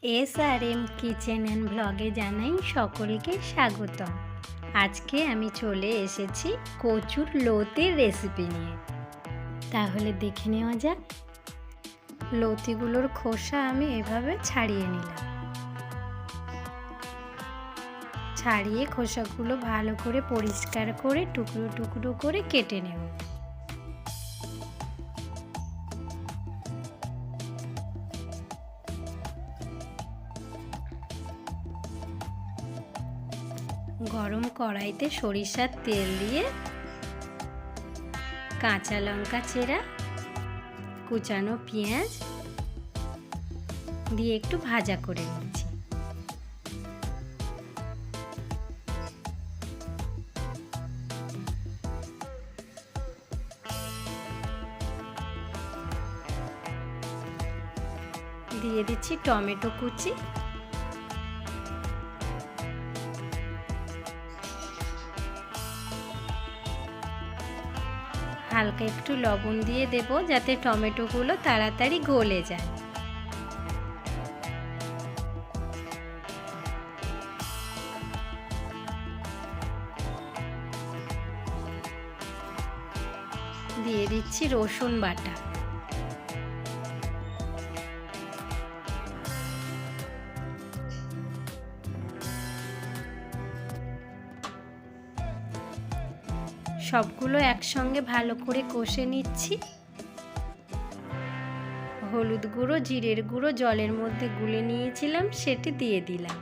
SRM kitchen and ব্লগে জানাই সকলকে স্বাগতম। আজকে আমি চলে এসেছি কচুর লতির রেসিপি নিয়ে। তাহলে দেখে নেওয়া যাক। লতিগুলোর খোসা আমি এভাবে ছাড়িয়ে নিলাম। ছাড়িয়ে খোসাগুলো ভালো করে পরিষ্কার করে টুকরো টুকরো করে কেটে নেব। গরম কড়াইতে সরিষার তেল দিয়ে কাঁচা লঙ্কা চেরা, কুচানো পেঁয়াজ দিয়ে একটু ভাজা করে নিচ্ছি। দিয়ে দিচ্ছি টমেটো কুচি, হালকা একটু লবণ দিয়ে দেব যাতে টমেটোগুলো তাড়াতাড়ি গলে যায়। দিয়ে দিচ্ছি রসুন বাটা, সবগুলো একসঙ্গে ভালো করে কষে নিচ্ছি। হলুদ গুঁড়ো, জিরের গুঁড়ো জলের মধ্যে গুলে নিয়েছিলাম, সেটি দিয়ে দিলাম।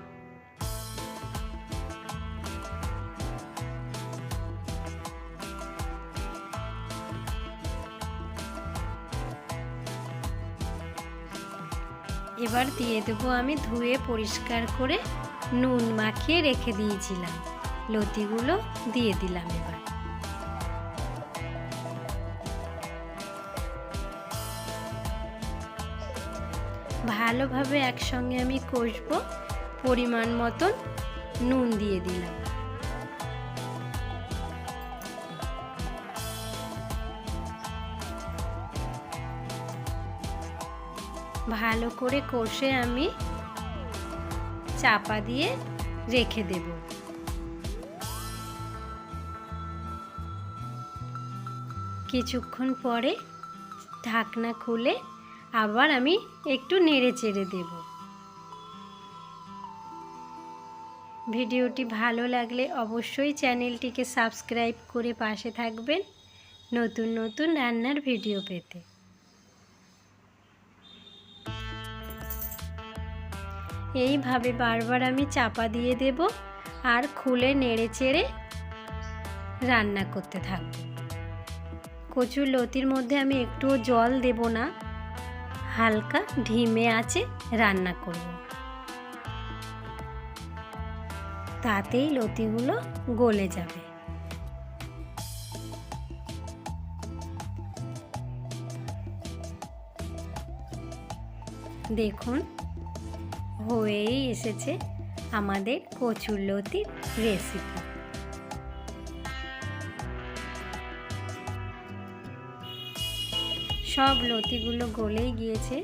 এবার দিয়ে দেবো আমি ধুয়ে পরিষ্কার করে নুন মাখিয়ে রেখে দিয়েছিলাম লতিগুলো দিয়ে দিলাম। এবার ভালোভাবে একসঙ্গে আমি কষবো। পরিমাণ মতন নুন দিয়ে দিলাম। ভালো করে কষে আমি চাপা দিয়ে রেখে দেব। কিছুক্ষণ পরে ঢাকনা খুলে আবার আমি একটু নেড়ে চেড়ে দেব। ভিডিওটি ভালো লাগলে অবশ্যই চ্যানেলটিকে সাবস্ক্রাইব করে পাশে থাকবেন নতুন নতুন রান্নার ভিডিও পেতে। এইভাবে বারবার আমি চাপা দিয়ে দেব আর খুলে নেড়ে চেড়ে রান্না করতে থাকব। কচুর লতির মধ্যে আমি একটুও জল দেব না, হালকা ধিমে আঁচে রান্না করব। তাতেই লতিগুলো গলে যাবে। দেখুন হয়েই এসেছে আমাদের কচুর লতির রেসিপি। সব লতিগুলো গলেই গিয়েছে।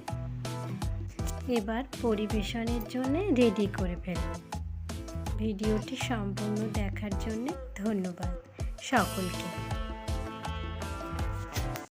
এবার পরিবেশনের জন্য রেডি করে ফেলব। ভিডিওটি সম্পূর্ণ দেখার জন্য ধন্যবাদ সকলকে।